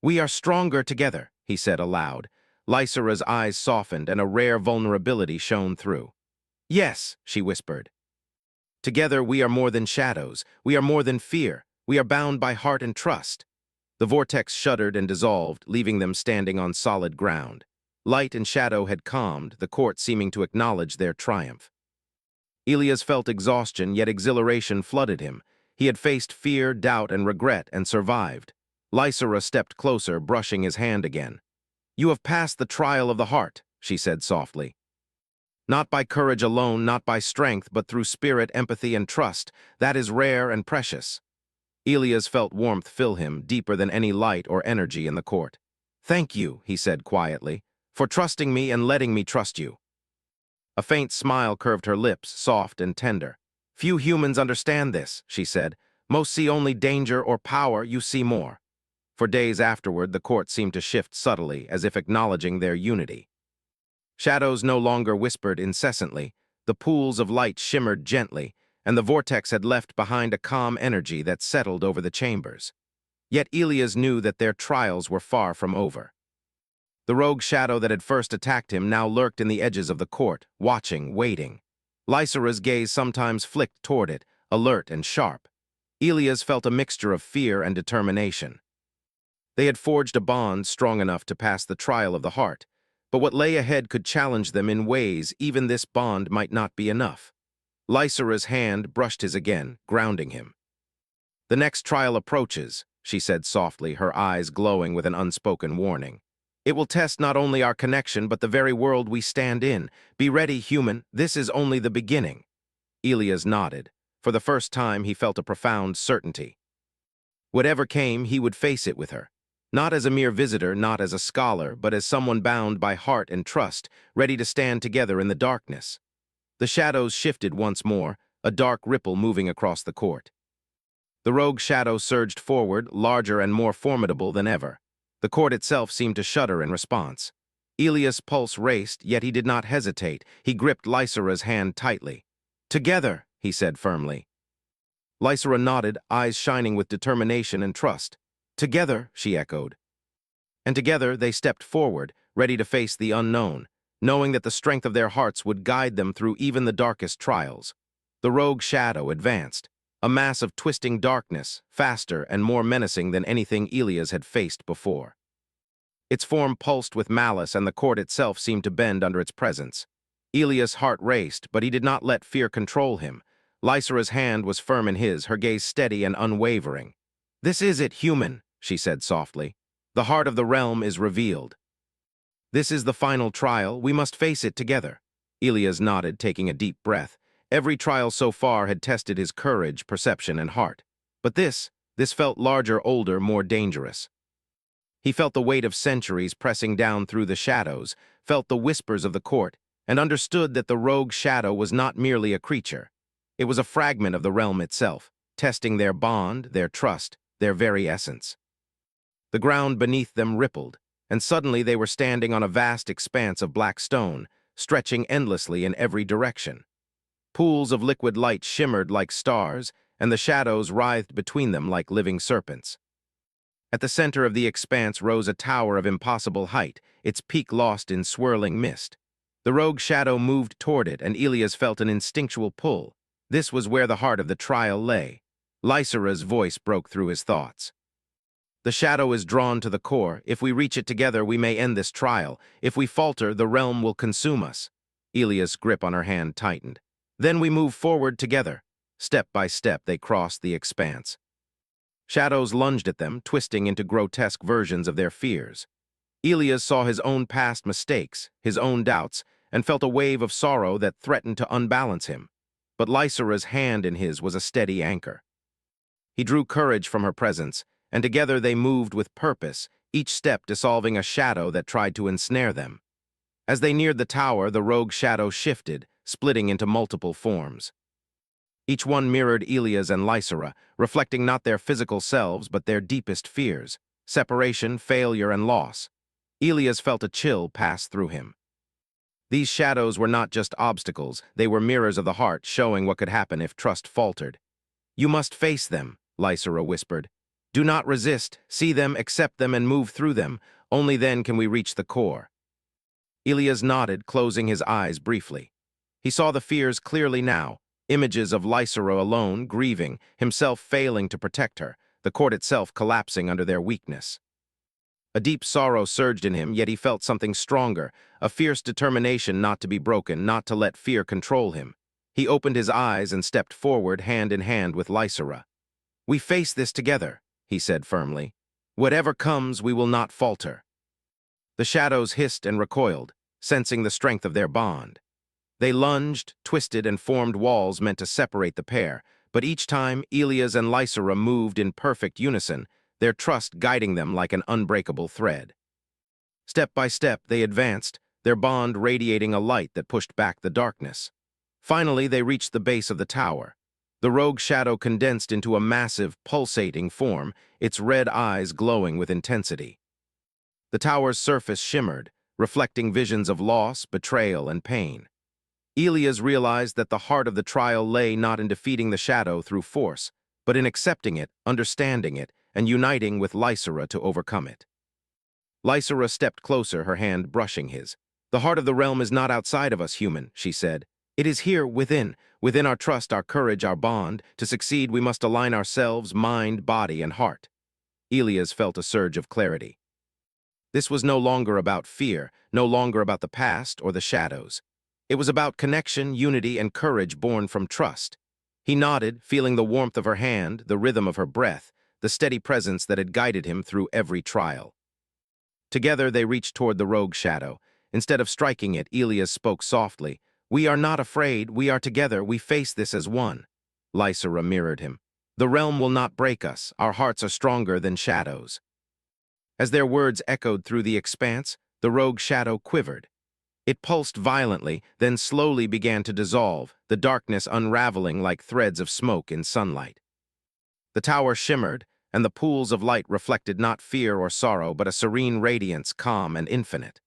We are stronger together, he said aloud. Lysera's eyes softened and a rare vulnerability shone through. Yes, she whispered. Together we are more than shadows, we are more than fear, we are bound by heart and trust. The vortex shuddered and dissolved, leaving them standing on solid ground. Light and shadow had calmed, the court seeming to acknowledge their triumph. Elias felt exhaustion, yet exhilaration flooded him. He had faced fear, doubt, and regret, and survived. Lysera stepped closer, brushing his hand again. You have passed the trial of the heart, she said softly. Not by courage alone, not by strength, but through spirit, empathy, and trust. That is rare and precious. Elias felt warmth fill him, deeper than any light or energy in the court. Thank you, he said quietly, for trusting me and letting me trust you. A faint smile curved her lips, soft and tender. Few humans understand this, she said. Most see only danger or power, you see more. For days afterward, the court seemed to shift subtly, as if acknowledging their unity. Shadows no longer whispered incessantly, the pools of light shimmered gently, and the vortex had left behind a calm energy that settled over the chambers. Yet Elias knew that their trials were far from over. The rogue shadow that had first attacked him now lurked in the edges of the court, watching, waiting. Lysera's gaze sometimes flicked toward it, alert and sharp. Elias felt a mixture of fear and determination. They had forged a bond strong enough to pass the trial of the heart, but what lay ahead could challenge them in ways even this bond might not be enough. Lysera's hand brushed his again, grounding him. "The next trial approaches," she said softly, her eyes glowing with an unspoken warning. "It will test not only our connection but the very world we stand in. Be ready, human, this is only the beginning." Elias nodded. For the first time, he felt a profound certainty. Whatever came, he would face it with her. Not as a mere visitor, not as a scholar, but as someone bound by heart and trust, ready to stand together in the darkness. The shadows shifted once more, a dark ripple moving across the court. The rogue shadow surged forward, larger and more formidable than ever. The court itself seemed to shudder in response. Elias' pulse raced, yet he did not hesitate. He gripped Lysera's hand tightly. "Together," he said firmly. Lysera nodded, eyes shining with determination and trust. "Together," she echoed. And together they stepped forward, ready to face the unknown, knowing that the strength of their hearts would guide them through even the darkest trials. The rogue shadow advanced, a mass of twisting darkness, faster and more menacing than anything Elias had faced before. Its form pulsed with malice, and the court itself seemed to bend under its presence. Elias' heart raced, but he did not let fear control him. Lysera's hand was firm in his, her gaze steady and unwavering. "This is it, human," she said softly. "The heart of the realm is revealed. This is the final trial. We must face it together." Elias nodded, taking a deep breath. Every trial so far had tested his courage, perception, and heart. But this felt larger, older, more dangerous. He felt the weight of centuries pressing down through the shadows, felt the whispers of the court, and understood that the rogue shadow was not merely a creature. It was a fragment of the realm itself, testing their bond, their trust, their very essence. The ground beneath them rippled, and suddenly they were standing on a vast expanse of black stone, stretching endlessly in every direction. Pools of liquid light shimmered like stars, and the shadows writhed between them like living serpents. At the center of the expanse rose a tower of impossible height, its peak lost in swirling mist. The rogue shadow moved toward it, and Elias felt an instinctual pull. This was where the heart of the trial lay. Lysera's voice broke through his thoughts. "The shadow is drawn to the core. If we reach it together, we may end this trial. If we falter, the realm will consume us." Elias' grip on her hand tightened. "Then we move forward together." Step by step, they crossed the expanse. Shadows lunged at them, twisting into grotesque versions of their fears. Elias saw his own past mistakes, his own doubts, and felt a wave of sorrow that threatened to unbalance him. But Lysera's hand in his was a steady anchor. He drew courage from her presence, and together they moved with purpose, each step dissolving a shadow that tried to ensnare them. As they neared the tower, the rogue shadow shifted, splitting into multiple forms. Each one mirrored Elias and Lysera, reflecting not their physical selves but their deepest fears: separation, failure, and loss. Elias felt a chill pass through him. These shadows were not just obstacles, they were mirrors of the heart, showing what could happen if trust faltered. "You must face them," Lysera whispered. "Do not resist. See them, accept them, and move through them. Only then can we reach the core." Elias nodded, closing his eyes briefly. He saw the fears clearly now, images of Lysera alone, grieving, himself failing to protect her, the court itself collapsing under their weakness. A deep sorrow surged in him, yet he felt something stronger, a fierce determination not to be broken, not to let fear control him. He opened his eyes and stepped forward, hand in hand with Lysera. "We face this together," he said firmly. "Whatever comes, we will not falter." The shadows hissed and recoiled, sensing the strength of their bond. They lunged, twisted, and formed walls meant to separate the pair, but each time Elias and Lysera moved in perfect unison, their trust guiding them like an unbreakable thread. Step by step, they advanced, their bond radiating a light that pushed back the darkness. Finally, they reached the base of the tower. The rogue shadow condensed into a massive, pulsating form, its red eyes glowing with intensity. The tower's surface shimmered, reflecting visions of loss, betrayal, and pain. Elias realized that the heart of the trial lay not in defeating the shadow through force, but in accepting it, understanding it, and uniting with Lysera to overcome it. Lysera stepped closer, her hand brushing his. "The heart of the realm is not outside of us, human," she said. "It is here, within our trust, our courage, our bond. To succeed, we must align ourselves, mind, body, and heart." Elias felt a surge of clarity. This was no longer about fear, no longer about the past or the shadows. It was about connection, unity, and courage born from trust. He nodded, feeling the warmth of her hand, the rhythm of her breath, the steady presence that had guided him through every trial. Together they reached toward the rogue shadow. Instead of striking it, Elias spoke softly. "We are not afraid, we are together, we face this as one." Lysera mirrored him. "The realm will not break us, our hearts are stronger than shadows." As their words echoed through the expanse, the rogue shadow quivered. It pulsed violently, then slowly began to dissolve, the darkness unraveling like threads of smoke in sunlight. The tower shimmered, and the pools of light reflected not fear or sorrow, but a serene radiance, calm and infinite.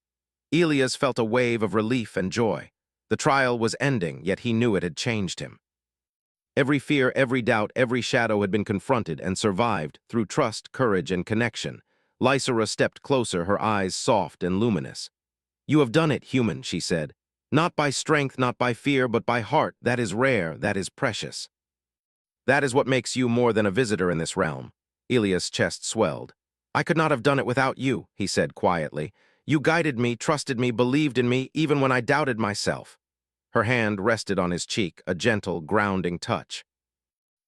Elias felt a wave of relief and joy. The trial was ending, yet he knew it had changed him. Every fear, every doubt, every shadow had been confronted and survived through trust, courage, and connection. Lysera stepped closer, her eyes soft and luminous. "You have done it, human," she said. "Not by strength, not by fear, but by heart. That is rare, that is precious. That is what makes you more than a visitor in this realm." Elias' chest swelled. "I could not have done it without you," he said quietly. "You guided me, trusted me, believed in me, even when I doubted myself." Her hand rested on his cheek, a gentle, grounding touch.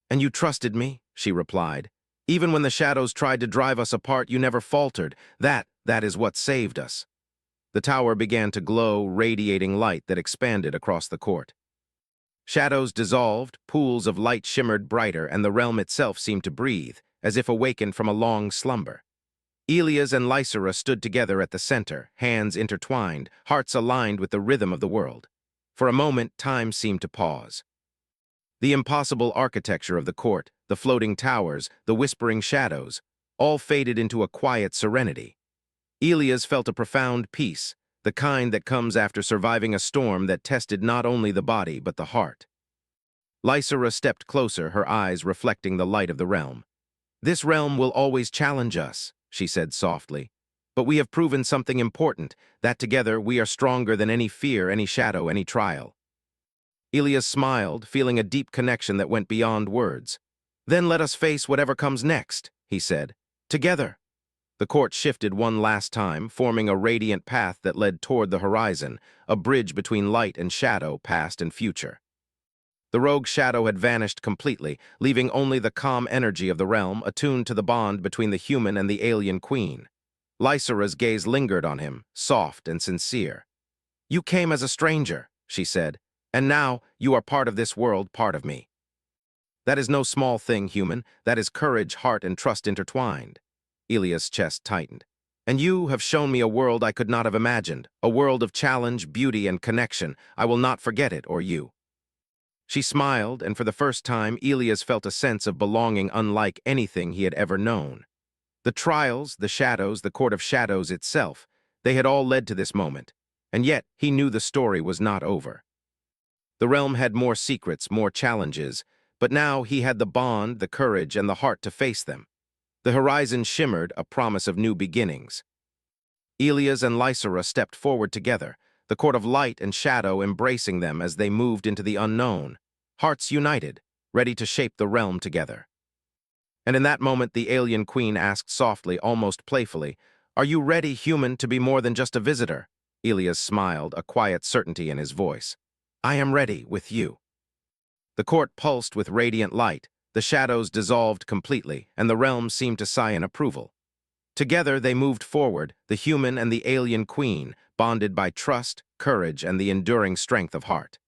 "And you trusted me," she replied. "Even when the shadows tried to drive us apart, you never faltered. That is what saved us." The tower began to glow, radiating light that expanded across the court. Shadows dissolved, pools of light shimmered brighter, and the realm itself seemed to breathe, as if awakened from a long slumber. Elias and Lysera stood together at the center, hands intertwined, hearts aligned with the rhythm of the world. For a moment, time seemed to pause. The impossible architecture of the court, the floating towers, the whispering shadows, all faded into a quiet serenity. Elias felt a profound peace, the kind that comes after surviving a storm that tested not only the body but the heart. Lysera stepped closer, her eyes reflecting the light of the realm. "This realm will always challenge us," she said softly. "But we have proven something important, that together we are stronger than any fear, any shadow, any trial." Elias smiled, feeling a deep connection that went beyond words. "Then let us face whatever comes next," he said. "Together." The court shifted one last time, forming a radiant path that led toward the horizon, a bridge between light and shadow, past and future. The rogue shadow had vanished completely, leaving only the calm energy of the realm, attuned to the bond between the human and the alien queen. Lysera's gaze lingered on him, soft and sincere. "You came as a stranger," she said, "and now you are part of this world, part of me. That is no small thing, human. That is courage, heart, and trust intertwined." Elias' chest tightened. "And you have shown me a world I could not have imagined, a world of challenge, beauty, and connection. I will not forget it, or you." She smiled, and for the first time, Elias felt a sense of belonging unlike anything he had ever known. The trials, the shadows, the court of shadows itself, they had all led to this moment, and yet he knew the story was not over. The realm had more secrets, more challenges, but now he had the bond, the courage, and the heart to face them. The horizon shimmered, a promise of new beginnings. Elias and Lysera stepped forward together, the court of light and shadow embracing them as they moved into the unknown, hearts united, ready to shape the realm together. And in that moment, the alien queen asked softly, almost playfully, "Are you ready, human, to be more than just a visitor?" Elias smiled, a quiet certainty in his voice. "I am ready, with you." The court pulsed with radiant light, the shadows dissolved completely, and the realm seemed to sigh in approval. Together they moved forward, the human and the alien queen, bonded by trust, courage, and the enduring strength of heart.